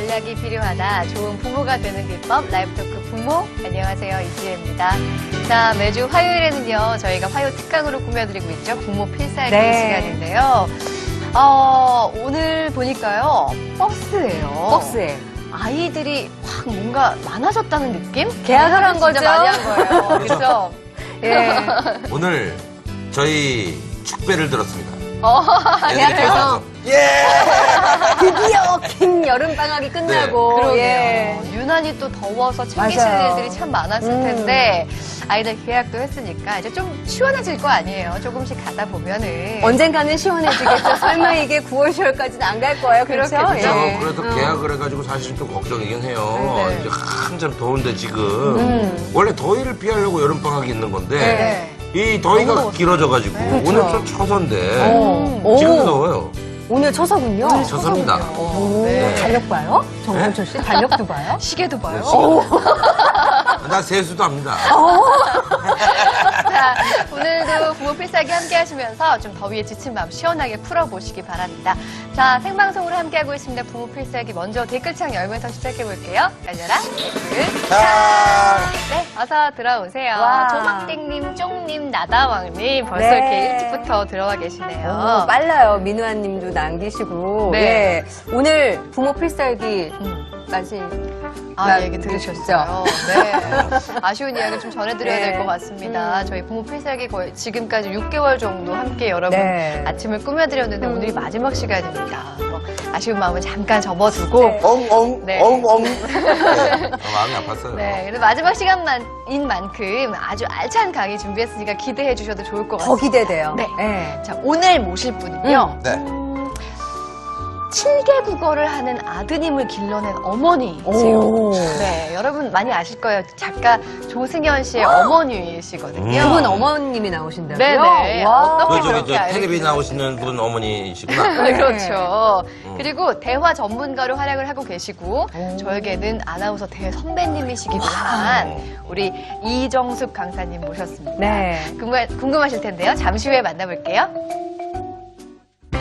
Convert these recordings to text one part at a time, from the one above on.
전략이 필요하다. 좋은 부모가 되는 비법, 라이브토크 부모. 안녕하세요, 이지혜입니다. 자, 매주 화요일에는요, 저희가 화요 특강으로 꾸며드리고 있죠. 부모 필살기 시간인데요. 오늘 보니까요, 버스예요. 버스에. 아이들이 확 뭔가 많아졌다는 느낌? 계약을 한 거죠? 진짜 많이 한 거예요. 그렇죠? 예. 오늘 저희 축배를 들었습니다. 계약해서. 예! 드디어 긴 여름방학이 끝나고. 그러게요. 예. 유난히 또 더워서 챙기시는 맞아요. 일들이 참 많았을 텐데 아이들 계약도 했으니까 이제 좀 시원해질 거 아니에요. 조금씩 가다 보면은. 언젠가는 시원해지겠죠. 설마 이게 9월, 10월까지는 안 갈 거예요. 그렇죠? 그렇겠죠. 예. 그래서 계약을 해가지고 사실 좀 걱정이긴 해요. 네. 이제 한참 더운데 지금. 원래 더위를 피하려고 여름방학이 있는 건데. 네. 이 더위가 길어져가지고 오늘 좀 처서인데 오. 지금도 더워요. 오늘 처서군요. 처서입니다. 오. 네. 달력 봐요? 정원철 씨? 달력도 봐요? 시계도 봐요. 나 세수도 합니다. 자, 오늘도 부모 필살기 함께 하시면서 좀 더위에 지친 마음 시원하게 풀어보시기 바랍니다. 자, 생방송으로 함께하고 있습니다. 부모 필살기 먼저 댓글창 열면서 시작해볼게요. 열려라, 댓글창. 네, 어서 들어오세요. 와. 조막땡님, 쫑님, 나다왕님 벌써 네. 이렇게 일찍부터 들어와 계시네요. 오, 빨라요. 민우아 님도 남기시고. 네. 예. 오늘 부모 필살기 맞이. 얘기 들으셨죠? 네. 아쉬운 이야기를 좀 전해드려야 네. 될 것 같습니다. 저희 부모 필살기 거의 지금까지 6개월 정도 함께 여러분 네. 아침을 꾸며드렸는데 오늘이 마지막 시간입니다. 아쉬운 마음은 잠깐 접어두고. 네. 엉엉 네. 엉엉. 마음이 아팠어요. 네, 그래서 마지막 시간인 만큼 아주 알찬 강의 준비했으니까 기대해 주셔도 좋을 것 더 같습니다. 기대돼요. 네. 예. 자, 오늘 모실 분은요. 네. 7개 국어를 하는 아드님을 길러낸 어머니세요. 오. 네, 여러분 많이 아실 거예요. 작가 조승연 씨의 어머니이시거든요. 그분 어머님이 나오신다고요? 네네. 와. 어떻게 저 그렇게 알고 텔레비 계세요? 나오시는 분 어머니시구나. 네, 그렇죠. 그리고 대화 전문가로 활약을 하고 계시고 저에게는 아나운서 대선배님이시기도 한 우리 이정숙 강사님 모셨습니다. 네. 궁금하실 텐데요. 잠시 후에 만나볼게요.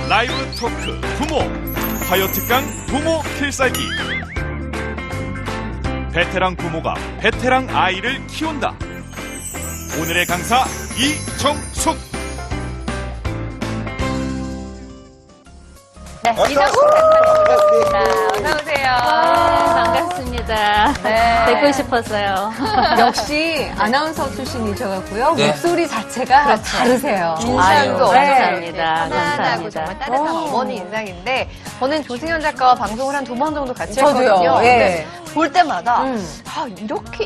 라이브 토크 부모 화요 특강 부모 필살기. 베테랑 부모가 베테랑 아이를 키운다. 오늘의 강사 이정숙. 네, 이정숙 강사님 모셨습니다. 어서 오세요. 반갑습니다. 네. 뵙고 싶었어요. 역시 아나운서 출신이셔갖고요. 네. 목소리 자체가 다르세요. 인상도 아유, 엄청 감사합니다. 이렇게 편안하고 감사합니다. 정말 따뜻한 어머니 인상인데 저는 조승현 작가와 방송을 한 2번 정도 같이 저도요. 했거든요. 예. 근데 볼 때마다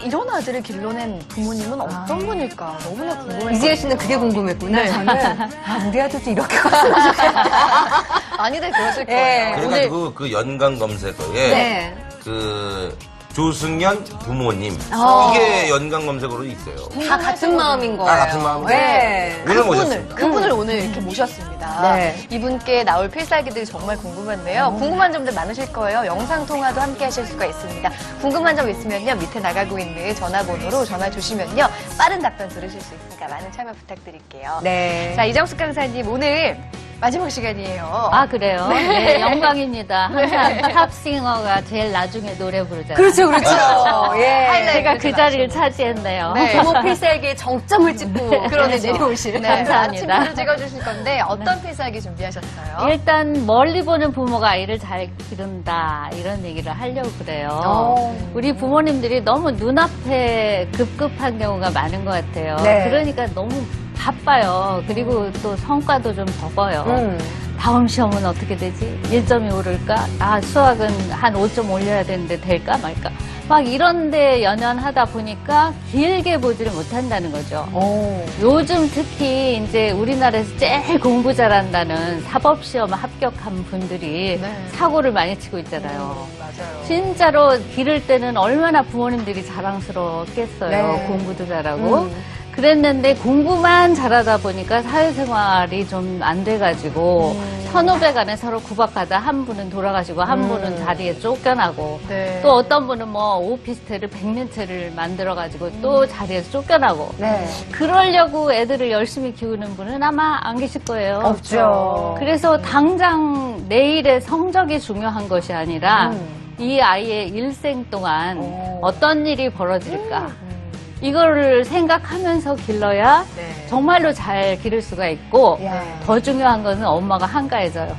이런 아들을 길러낸 부모님은 어떤 분일까 너무나 궁금해요. 이지혜 씨는 그게 궁금했구나. 네. 저는 우리 아들도 이렇게 컸으면 좋겠다. 아니들 그러실 예. 거예요. 오늘 그래가지고 그 연관 검색어에 네. 그 조승연 부모님 어. 이게 연관 검색어로 있어요. 다 같은 마음인 거예요. 같은 마음이죠. 네. 오늘 모셨습니다. 그분을 오늘 이렇게 모셨습니다. 네. 이분께 나올 필살기들이 정말 궁금한데요. 궁금한 점들 많으실 거예요. 영상통화도 함께 하실 수가 있습니다. 궁금한 점 있으면요. 밑에 나가고 있는 전화번호로 전화 주시면요. 빠른 답변 들으실 수 있으니까 많은 참여 부탁드릴게요. 네. 자, 이정숙 강사님 오늘 마지막 시간이에요. 아, 그래요? 네, 영광입니다. 항상 탑싱어가 제일 나중에 노래 부르잖아요. 그렇죠, 그렇죠. 예. 하이라이트. 제가 그 자리를 차지했네요. 네. 부모 필살기에 정점을 찍고 그러네 내려오실. 네, 감사합니다. 아침표를 찍어주실 건데 어떤 필살기 준비하셨어요? 일단 멀리 보는 부모가 아이를 잘 기른다 이런 얘기를 하려고 그래요. 우리 부모님들이 너무 눈앞에 급급한 경우가 많은 것 같아요. 네. 그러니까 너무 바빠요. 그리고 또 성과도 좀 적어요. 다음 시험은 어떻게 되지? 1점이 오를까? 수학은 한 5점 올려야 되는데 될까 말까? 막 이런데 연연하다 보니까 길게 보지를 못한다는 거죠. 요즘 특히 이제 우리나라에서 제일 공부 잘한다는 사법시험 합격한 분들이 네. 사고를 많이 치고 있잖아요. 맞아요. 진짜로 기를 때는 얼마나 부모님들이 자랑스러웠겠어요. 네. 공부도 잘하고. 그랬는데 공부만 잘하다 보니까 사회생활이 좀 안 돼가지고 선후배 간에 서로 구박하다 한 분은 돌아가시고 한 분은 자리에 쫓겨나고 네. 또 어떤 분은 뭐 오피스텔을 100년째를 만들어가지고 또 자리에서 쫓겨나고 네. 그러려고 애들을 열심히 키우는 분은 아마 안 계실 거예요. 없죠. 그래서 당장 내일의 성적이 중요한 것이 아니라 이 아이의 일생 동안 어떤 일이 벌어질까 이거를 생각하면서 길러야 네. 정말로 잘 기를 수가 있고 야. 더 중요한 것은 엄마가 한가해져요.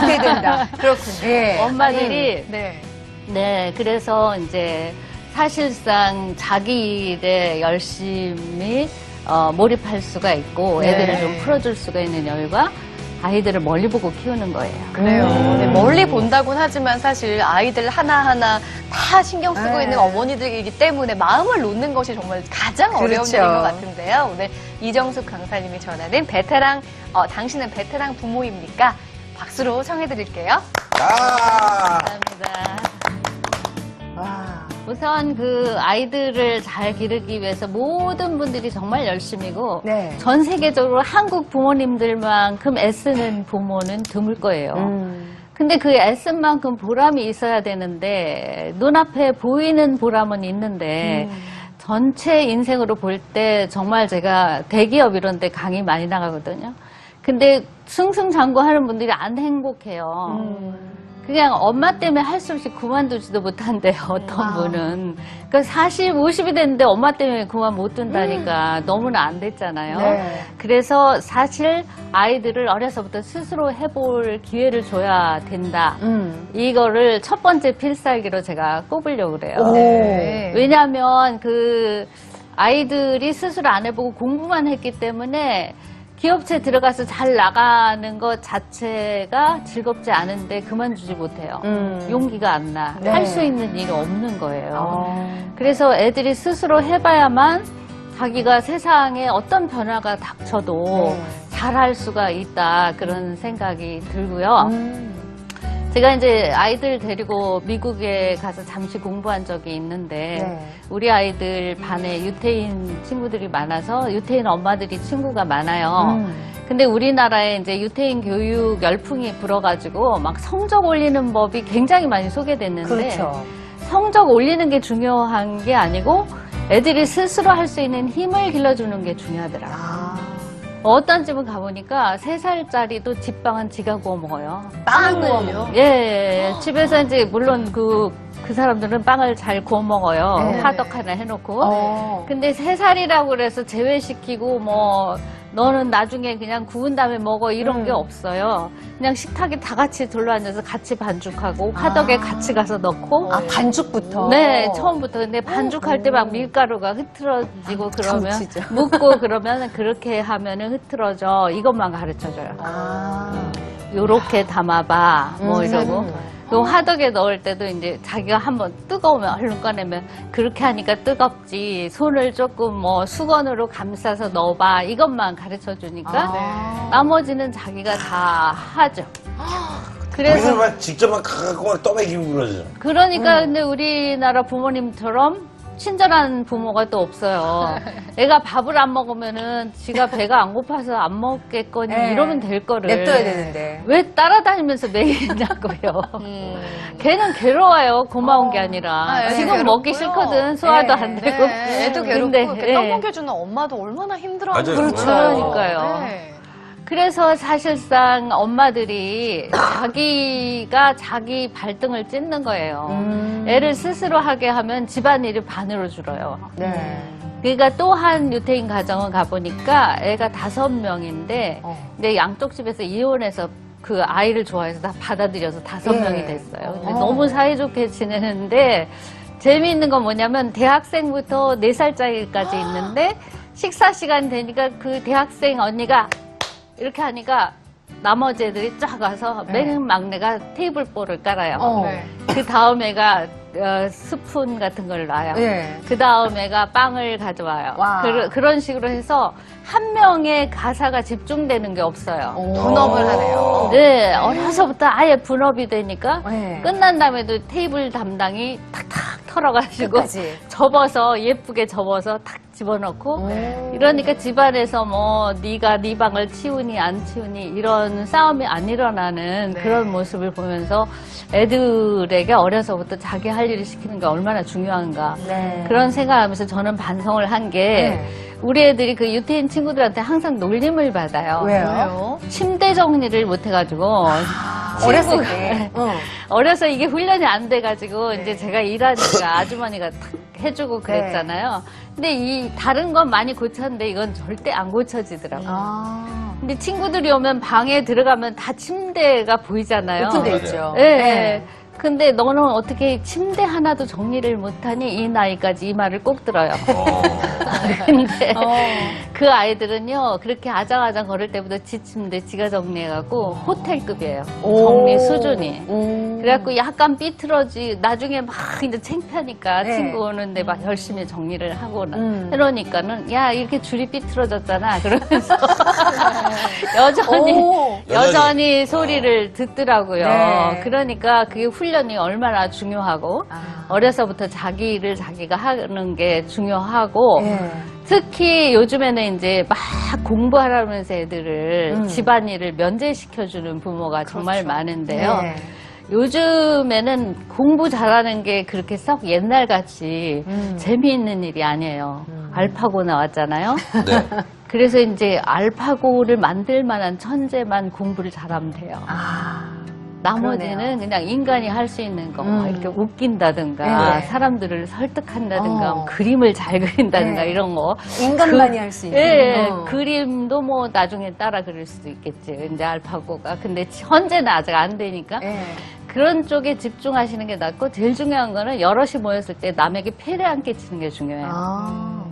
기대된다. 그렇군요. 예. 엄마들이 네. 네, 그래서 이제 사실상 자기 일에 열심히 몰입할 수가 있고 네. 애들을 좀 풀어줄 수가 있는 여유가 아이들을 멀리 보고 키우는 거예요. 그래요. 네, 멀리 본다곤 하지만 사실 아이들 하나하나 다 신경 쓰고 네. 있는 어머니들이기 때문에 마음을 놓는 것이 정말 가장 어려운 그렇죠. 일인 것 같은데요. 오늘 이정숙 강사님이 전하는 베테랑, 당신은 베테랑 부모입니까? 박수로 청해드릴게요. 아, 감사합니다. 와. 우선 그 아이들을 잘 기르기 위해서 모든 분들이 정말 열심이고 네. 전 세계적으로 한국 부모님들만큼 애쓰는 부모는 드물 거예요. 근데 그 애쓴 만큼 보람이 있어야 되는데 눈앞에 보이는 보람은 있는데 전체 인생으로 볼 때 정말 제가 대기업 이런 데 강의 많이 나가거든요. 근데 승승장구하는 분들이 안 행복해요. 그냥 엄마 때문에 할 수 없이 그만두지도 못한대요, 어떤 분은. 그러니까 40, 50이 됐는데 엄마 때문에 그만 못 둔다니까 너무나 안 됐잖아요. 네. 그래서 사실 아이들을 어려서부터 스스로 해볼 기회를 줘야 된다. 이거를 첫 번째 필살기로 제가 꼽으려고 그래요. 네. 왜냐하면 그 아이들이 스스로 안 해보고 공부만 했기 때문에 기업체 들어가서 잘 나가는 것 자체가 즐겁지 않은데 그만두지 못해요. 용기가 안 나. 네. 할 수 있는 일이 없는 거예요. 그래서 애들이 스스로 해봐야만 자기가 세상에 어떤 변화가 닥쳐도 잘할 수가 있다. 그런 생각이 들고요. 제가 이제 아이들 데리고 미국에 가서 잠시 공부한 적이 있는데 네. 우리 아이들 반에 유태인 친구들이 많아서 유태인 엄마들이 친구가 많아요. 근데 우리나라에 이제 유태인 교육 열풍이 불어가지고 막 성적 올리는 법이 굉장히 많이 소개됐는데 그렇죠. 성적 올리는 게 중요한 게 아니고 애들이 스스로 할 수 있는 힘을 길러주는 게 중요하더라고요. 어떤 집은 가보니까 3살짜리도 집방은 지가 구워 먹어요. 빵을요? 예, 집에서 이제 물론 그 사람들은 빵을 잘 구워 먹어요. 네. 화덕 하나 해놓고. 근데 3살이라고 그래서 제외시키고 뭐 너는 나중에 그냥 구운 다음에 먹어 이런 게 없어요. 그냥 식탁에 다 같이 둘러앉아서 같이 반죽하고 화덕에 같이 가서 넣고 아, 반죽부터? 네, 처음부터. 근데 반죽할 때 막 밀가루가 흐트러지고 그러면 묻히죠. 묻고 그러면 그렇게 하면은 흐트러져. 이것만 가르쳐 줘요. 요렇게 담아봐. 뭐 이러고. 또 화덕에 넣을 때도 이제 자기가 한번 뜨거우면 얼른 꺼내면 그렇게 하니까 뜨겁지. 손을 조금 뭐 수건으로 감싸서 넣어봐. 이것만 가르쳐 주니까 나머지는 자기가 다 하죠. 그래서 막 직접 막 갖고 막 떠먹이고 그러죠. 그러니까 근데 우리나라 부모님처럼 친절한 부모가 또 없어요. 애가 밥을 안 먹으면은 지가 배가 안 고파서 안 먹겠거니 네. 이러면 될 거를 냅둬야 되는데. 왜 따라다니면서 매일 있냐고요. 걔는 괴로워요. 고마운 게 아니라. 애도 지금 괴롭고요. 먹기 싫거든. 소화도 안 되고. 네, 애도 괴롭고 근데, 이렇게 예. 떠먹여주는 엄마도 얼마나 힘들어하는 맞아요. 그러니까요. 네. 그래서 사실상 엄마들이 자기가 자기 발등을 찢는 거예요. 애를 스스로 하게 하면 집안일이 반으로 줄어요. 네. 그러니까 또 한 유태인 가정을 가보니까 애가 5명인데 근데 양쪽 집에서 이혼해서 그 아이를 좋아해서 다 받아들여서 5명이 됐어요. 근데 너무 사이좋게 지내는데 재미있는 건 뭐냐면 대학생부터 4살짜리까지 있는데 식사 시간 되니까 그 대학생 언니가 이렇게 하니까 나머지 애들이 쫙 와서 맨 막내가 테이블볼을 깔아요. 네. 그 다음 애가 스푼 같은 걸 놔요. 네. 그 다음 애가 빵을 가져와요. 와. 그런 식으로 해서 한 명의 가사가 집중되는 게 없어요. 분업을 하네요. 네, 어려서부터 아예 분업이 되니까 네. 끝난 다음에도 테이블 담당이 탁탁 털어가지고 끝까지. 접어서 예쁘게 접어서 탁 집어넣고 이러니까 집안에서 뭐 네가 네 방을 치우니 안 치우니 이런 싸움이 안 일어나는 네. 그런 모습을 보면서 애들에게 어려서부터 자기 할 일을 시키는 게 얼마나 중요한가 네. 그런 생각하면서 저는 반성을 한 게 네. 우리 애들이 그 유태인 친구들한테 항상 놀림을 받아요. 왜요? 침대 정리를 못 해가지고 어렸을 때. 어려서 이게 훈련이 안 돼가지고 이제 제가 일하니까 아주머니가 탁 해주고 그랬잖아요. 근데 이 다른 건 많이 고쳤는데 이건 절대 안 고쳐지더라고요. 아. 근데 친구들이 오면 방에 들어가면 다 침대가 보이잖아요. 오픈돼 있죠. 예. 예. 근데 너는 어떻게 침대 하나도 정리를 못하니 이 나이까지 이 말을 꼭 들어요. 근데 그 아이들은요 그렇게 아장아장 걸을 때부터 지 침대 지가 정리해갖고 호텔급이에요. 정리 수준이. 그래갖고 약간 삐뚤어지 나중에 막 이제 창피하니까 네. 친구 오는데 막 열심히 정리를 하고 해놓으니까는 야 이렇게 줄이 삐뚤어졌잖아 그러면서 여전히 소리를 듣더라고요. 네. 그러니까 그게 훈련이 얼마나 중요하고 어려서부터 자기 일을 자기가 하는 게 중요하고 특히 요즘에는 이제 막 공부하라면서 애들을 집안일을 면제시켜주는 부모가 정말 많은데요. 네. 요즘에는 공부 잘하는 게 그렇게 썩 옛날같이 재미있는 일이 아니에요. 알파고 나왔잖아요. 네. 그래서 이제 알파고를 만들 만한 천재만 공부를 잘하면 돼요. 나머지는 그러네요. 그냥 인간이 할 수 있는 거, 이렇게 웃긴다든가, 네. 사람들을 설득한다든가, 그림을 잘 그린다든가, 네. 이런 거. 인간만이 할 수 있는. 예, 그림도 뭐 나중에 따라 그릴 수도 있겠지. 이제 알파고가. 근데 현재는 아직 안 되니까. 네. 그런 쪽에 집중하시는 게 낫고, 제일 중요한 거는 여럿이 모였을 때 남에게 폐를 안 끼치는 게 중요해요.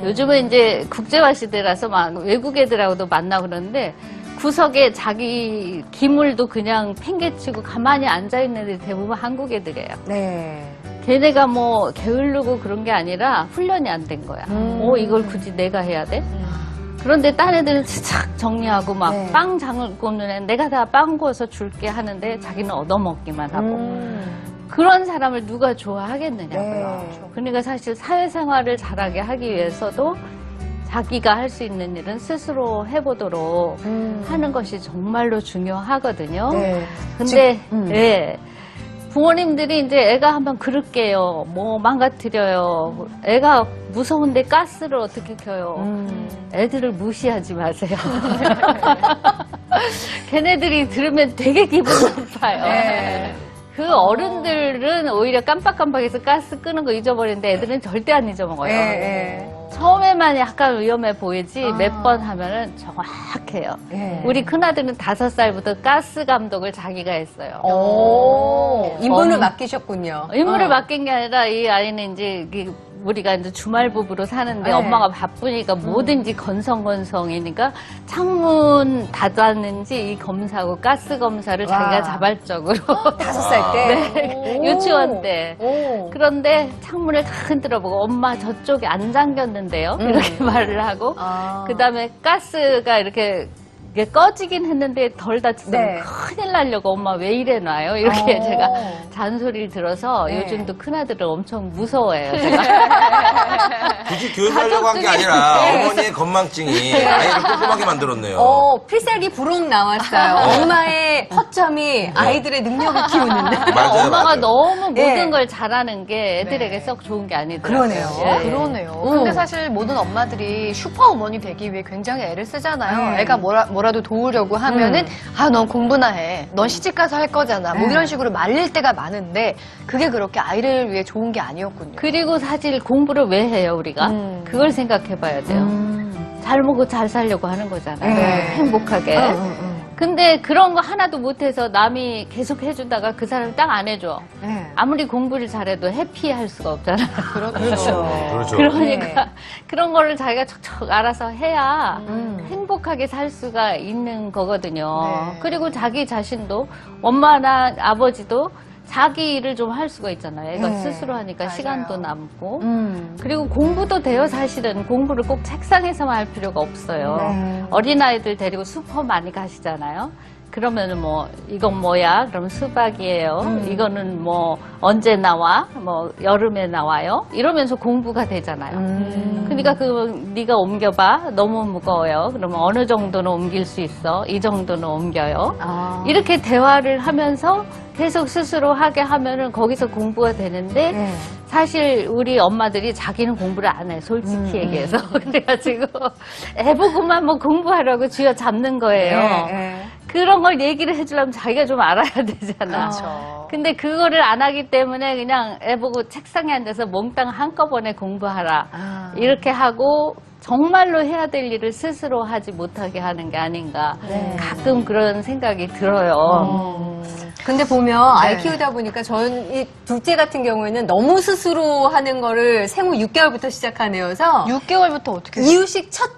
요즘은 이제 국제화 시대라서 막 외국 애들하고도 만나고 그러는데, 구석에 자기 기물도 그냥 팽개치고 가만히 앉아있는 애들이 대부분 한국 애들이에요. 네. 걔네가 뭐 게으르고 그런 게 아니라 훈련이 안 된 거야. 이걸 굳이 내가 해야 돼? 그런데 딴 애들은 착 정리하고 막 네. 빵 장을 굽는 애 내가 다 빵 구워서 줄게 하는데 자기는 얻어먹기만 하고 그런 사람을 누가 좋아하겠느냐고요. 네. 그러니까 사실 사회생활을 잘하게 하기 위해서도 자기가 할 수 있는 일은 스스로 해보도록 하는 것이 정말로 중요하거든요. 네. 근데 예. 부모님들이 이제 애가 한번 그럴게요. 뭐 망가뜨려요. 애가 무서운데 가스를 어떻게 켜요. 애들을 무시하지 마세요. 걔네들이 들으면 되게 기분 나빠요. 네. 그 어른들은 오히려 깜빡깜빡해서 가스 끄는 거 잊어버리는데 애들은 절대 안 잊어먹어요. 네. 처음에만 약간 위험해 보이지 몇 번 하면은 정확해요. 네. 우리 큰아들은 5살부터 가스 감독을 자기가 했어요. 인분을 맡기셨군요. 임무를 맡긴 게 아니라 이 아이는 이제 우리가 이제 주말 부부로 사는데 네. 엄마가 바쁘니까 뭐든지 건성건성이니까 창문 닫았는지 이 검사하고 가스 검사를 와. 자기가 자발적으로 5살 때? 네, 유치원 때. 오. 그런데 창문을 다 흔들어보고 엄마 저쪽에 안 잠겼는데요 이렇게 말을 하고 그다음에 가스가 이렇게 꺼지긴 했는데 덜 다쳐서 네. 큰일 나려고 엄마 왜 이래 놔요 이렇게 제가 잔소리를 들어서 네. 요즘도 큰아들을 엄청 무서워해요 제가. 굳이 교육하려고 한 게 아니라 어머니의 건망증이 아이를 꼼꼼하게 만들었네요. 필살기 부록 나왔어요. 엄마의 허점이 아이들의 능력을 키우는. 맞아요, 엄마가 맞아요. 너무 모든 네. 걸 잘하는 게 애들에게 썩 좋은 게 아니더라고요. 그러네요. 예. 그러네요. 근데 사실 모든 엄마들이 슈퍼 어머니 되기 위해 굉장히 애를 쓰잖아요. 네. 애가 뭐라도 도우려고 하면은 넌 공부나 해. 넌 시집 가서 할 거잖아. 뭐 이런 식으로 말릴 때가 많은데 그게 그렇게 아이를 위해 좋은 게 아니었군요. 그리고 사실 공부를 왜 해요 우리가? 그걸 생각해 봐야 돼요. 잘 먹고 잘 살려고 하는 거잖아요. 네. 행복하게. 근데 그런 거 하나도 못해서 남이 계속 해주다가 그 사람이 딱 안 해줘. 네. 아무리 공부를 잘해도 해피할 수가 없잖아요. 그렇죠. 그렇죠. 그러니까 그런 거를 자기가 척척 알아서 해야 행복하게 살 수가 있는 거거든요. 네. 그리고 자기 자신도 엄마나 아버지도 자기 일을 좀 할 수가 있잖아요. 애가 네. 스스로 하니까 맞아요. 시간도 남고. 그리고 공부도 돼요, 사실은. 공부를 꼭 책상에서만 할 필요가 없어요. 네. 어린아이들 데리고 슈퍼 많이 가시잖아요. 그러면은 뭐 이건 뭐야? 그러면 수박이에요. 이거는 뭐 언제 나와? 뭐 여름에 나와요. 이러면서 공부가 되잖아요. 그러니까 네가 옮겨봐. 너무 무거워요. 그러면 어느 정도는 옮길 수 있어? 이 정도는 옮겨요. 이렇게 대화를 하면서 계속 스스로 하게 하면은 거기서 공부가 되는데 사실 우리 엄마들이 자기는 공부를 안 해. 솔직히 얘기해서. 그래가지고 애 보고만 뭐 공부하라고 쥐어 잡는 거예요. 그런 걸 얘기를 해주려면 자기가 좀 알아야 되잖아. 그렇죠. 근데 그거를 안 하기 때문에 그냥 애 보고 책상에 앉아서 몽땅 한꺼번에 공부하라. 이렇게 하고 정말로 해야 될 일을 스스로 하지 못하게 하는 게 아닌가. 가끔 그런 생각이 들어요. 근데 보면 아이 키우다 보니까 저는 이 둘째 같은 경우에는 너무 스스로 하는 거를 생후 6개월부터 시작한 애여서 6개월부터 어떻게 이유식 첫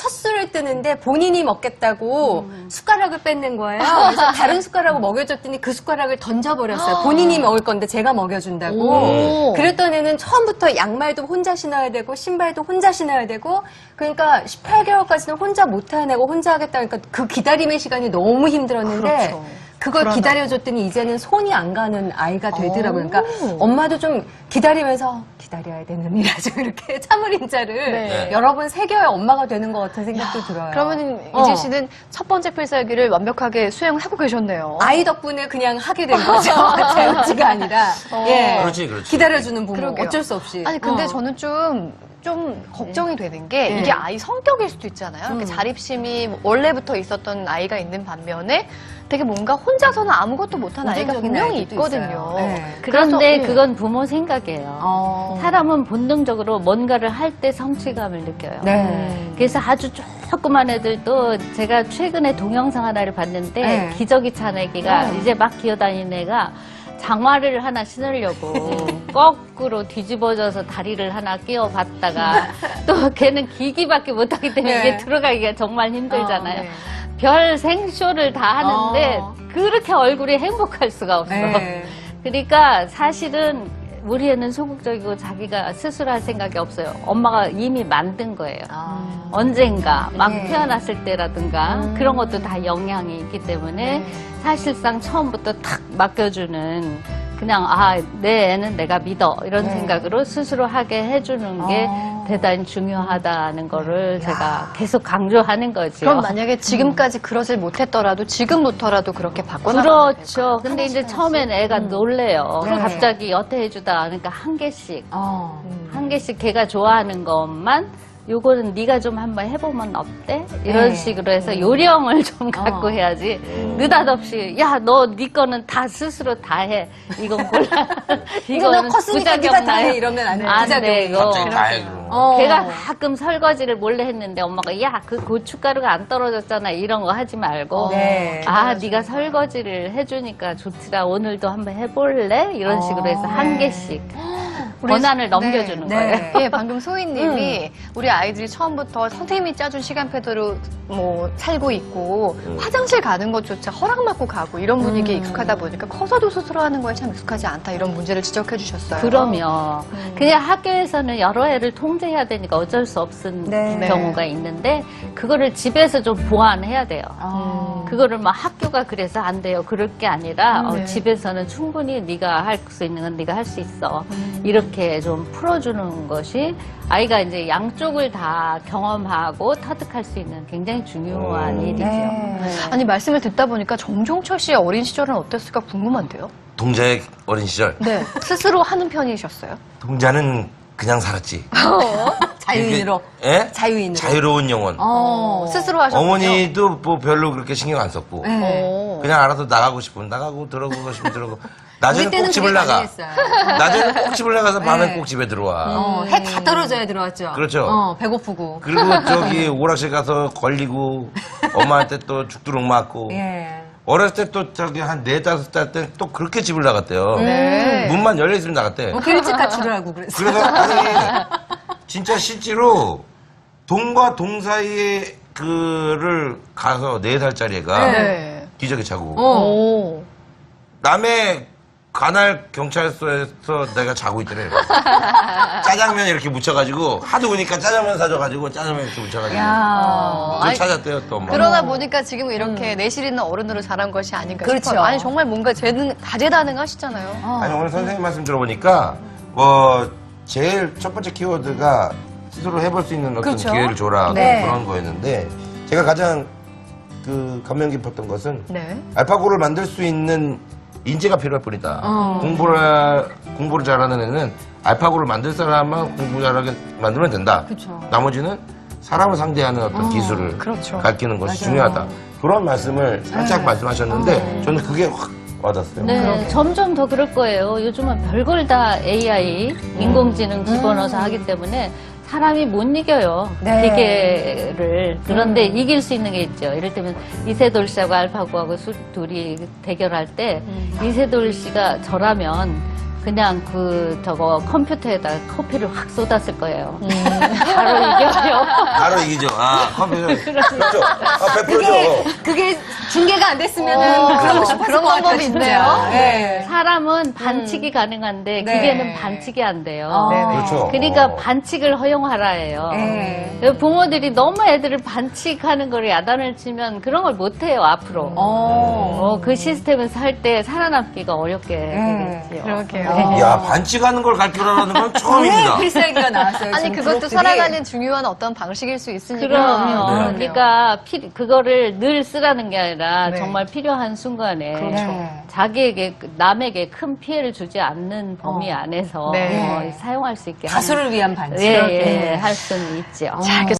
술을 뜨는데 본인이 먹겠다고 숟가락을 뺏는 거예요. 그래서 다른 숟가락을 먹여줬더니 그 숟가락을 던져버렸어요. 본인이 먹을 건데 제가 먹여준다고. 오. 그랬던 애는 처음부터 양말도 혼자 신어야 되고 신발도 혼자 신어야 되고 그러니까 18개월까지는 혼자 못하는 애고 혼자 하겠다 그러니까 그 기다림의 시간이 너무 힘들었는데 그렇죠. 그걸 그러나. 기다려줬더니 이제는 손이 안 가는 아이가 되더라고요. 그러니까 엄마도 좀 기다리면서 기다려야 되는 일이라 좀 이렇게 참을 인자를 네. 여러 번 새겨야 엄마가 되는 것 같은 생각도 들어요. 그러면 어. 이지 씨는 첫 번째 필살기를 완벽하게 수행을 하고 계셨네요. 아이 덕분에 그냥 하게 된 거죠. 자유지가 아니라. 예. 그렇지. 기다려주는 부모. 그러게요. 어쩔 수 없이. 아니 근데 어. 저는 좀 걱정이 되는 게 네. 이게 아이 성격일 수도 있잖아요. 이렇게 자립심이 원래부터 있었던 아이가 있는 반면에 되게 뭔가 혼자서는 아무것도 못하는 아이가 우선적인 분명히 아이들도 있거든요. 있어요. 네. 그런데 그래서, 그건 부모 생각이에요. 어. 사람은 본능적으로 뭔가를 할 때 성취감을 느껴요. 네. 그래서 아주 조그만 애들도 제가 최근에 동영상 하나를 봤는데 네. 기저귀 찬 애기가 이제 막 기어다니는 애가 장화를 하나 신으려고 거꾸로 뒤집어져서 다리를 하나 끼워봤다가 또 걔는 기기밖에 못하기 때문에 네. 이게 들어가기가 정말 힘들잖아요. 네. 별 생쇼를 다 하는데 어. 그렇게 얼굴이 행복할 수가 없어. 네. 그러니까 사실은 우리 애는 소극적이고 자기가 스스로 할 생각이 없어요. 엄마가 이미 만든 거예요. 언젠가 막 네. 태어났을 때라든가 그런 것도 다 영향이 있기 때문에 사실상 처음부터 탁 맡겨주는 그냥 내 애는 내가 믿어 이런 생각으로 스스로 하게 해주는 게 대단히 중요하다는 거를 제가 계속 강조하는 거죠. 그럼 만약에 지금까지 그러질 못했더라도 지금부터라도 그렇게 바꿔나가면 그렇죠. 근데 이제 처음에는 애가 놀래요. 네. 갑자기 여태 해주다 그러니까 한 개씩 어. 한 개씩 걔가 좋아하는 것만 요거는 네가 좀 한번 해보면 어때? 이런 네. 식으로 해서 요령을 좀 갖고 해야지 느닷없이 야 너 네 거는 다 스스로 다 해 이건 골라 이거 너 컸으니까 네가 다 해 이러면 안 돼. 안 부작용이. 돼, 이거. 갑자기 다 해, 그럼. 걔가 가끔 설거지를 몰래 했는데 엄마가 야 그 고춧가루가 안 떨어졌잖아 이런 거 하지 말고 네. 네가 설거지를 해주니까 좋더라 오늘도 한번 해볼래? 이런 식으로 해서 한 개씩 권한을 넘겨주는 네. 거예요. 네. 예, 방금 소희님이 우리 아이들이 처음부터 선생님이 짜준 시간표대로 뭐 살고 있고 화장실 가는 것조차 허락받고 가고 이런 분위기에 익숙하다 보니까 커서도 스스로 하는 거에 참 익숙하지 않다 이런 문제를 지적해 주셨어요. 그럼요. 그냥 학교에서는 여러 애를 통제해야 되니까 어쩔 수 없는 네. 경우가 있는데 그거를 집에서 좀 보완해야 돼요. 그거를 막 학교가 그래서 안 돼요. 그럴 게 아니라 네. 집에서는 충분히 네가 할 수 있는 건 네가 할 수 있어. 이렇게 좀 풀어주는 것이 아이가 이제 양쪽을 다 경험하고 터득할 수 있는 굉장히 중요한 일이죠. 네. 아니 말씀을 듣다 보니까 정종철 씨의 어린 시절은 어땠을까 궁금한데요. 동자의 어린 시절. 네, 스스로 하는 편이셨어요? 동자는 그냥 살았지. 자유인으로. 예? 자유인으로. 자유로운 영혼. 스스로 하셨군요. 어머니도 뭐 별로 그렇게 신경 안 썼고. 어. 그냥 알아서 나가고 싶으면 나가고 들어가고 싶으면 들어가고. 낮에는 우리 때는 꼭 집을 그게 나가. 많이 했어요. 낮에는 꼭 집을 나가서 밤엔 네. 꼭 집에 들어와. 해 다 떨어져야 들어왔죠. 그렇죠. 배고프고. 그리고 저기 오락실 가서 걸리고 엄마한테 또 죽도록 맞고. 예. 어렸을 때 또 저기 한 4, 5살 때 또 그렇게 집을 나갔대요. 네. 문만 열려있으면 나갔대. 뭐 일찍 가출을 하고 그랬어요. 그래서 아니 진짜 실제로 동과 동 사이에 그를 가서 4살짜리 애가 네. 기저귀 차고 오. 남의 관할 경찰서에서 내가 자고 있더래. 짜장면 이렇게 묻혀가지고 하도 우니까 짜장면 사줘가지고 짜장면 이렇게 묻혀가지고 또 아니, 찾았대요 또. 뭐. 그러다 보니까 지금 이렇게 내실 있는 어른으로 자란 것이 아닌가 그렇죠. 싶어요. 아니 정말 뭔가 다재다능하시잖아요. 아니 오늘 선생님 말씀 들어보니까 뭐 제일 첫 번째 키워드가 스스로 해볼 수 있는 어떤 그렇죠. 기회를 줘라 네. 그런 거였는데 제가 가장 그 감명 깊었던 것은 네. 알파고를 만들 수 있는 인재가 필요할 뿐이다. 공부를 잘하는 애는 알파고를 만들 사람만 공부 잘하게 만들면 된다. 그쵸. 나머지는 사람을 상대하는 어떤 기술을 그렇죠. 가르치는 것이 맞아요. 중요하다. 그런 말씀을 살짝 말씀하셨는데 저는 그게 확 와닿았어요. 네, 점점 더 그럴 거예요. 요즘은 별걸 다 AI, 인공지능 집어넣어서 하기 때문에 사람이 못 이겨요. 네. 기계를. 그런데 이길 수 있는 게 있죠. 이를테면 이세돌 씨하고 알파고하고 둘이 대결할 때 이세돌 씨가 저라면 그냥 컴퓨터에다 커피를 확 쏟았을 거예요. 바로 이겨요. 바로 이기죠. 아, 컴퓨터. 그렇죠. 아, 100%죠. 그게 중계가 안 됐으면 그러고 싶었을 그런 것 같아요, 방법이 진짜. 있네요. 네. 사람은 반칙이 가능한데 네. 기계는 반칙이 안 돼요. 네네. 그렇죠. 그러니까 반칙을 허용하라예요. 네. 부모들이 너무 애들을 반칙하는 걸 야단을 치면 그런 걸 못해요, 앞으로. 그 시스템에서 할 때 살아남기가 어렵게 되겠지요. 그러게요. 야, 반칙하는 걸 가르쳐라는 건 처음입니다. 필살기가 나왔어요. 아니 지금 그것도 부록들이. 살아가는 중요한 어떤 방식일 수 있으니까. 그럼요. 네. 그러니까 그거를 늘 쓰라는 게 아니라 네. 정말 필요한 순간에 네. 자기에게 남에게 큰 피해를 주지 않는 범위 안에서 네. 사용할 수 있게 다수를 위한 반칙. 예, 할 수는 있죠. 자, 이렇게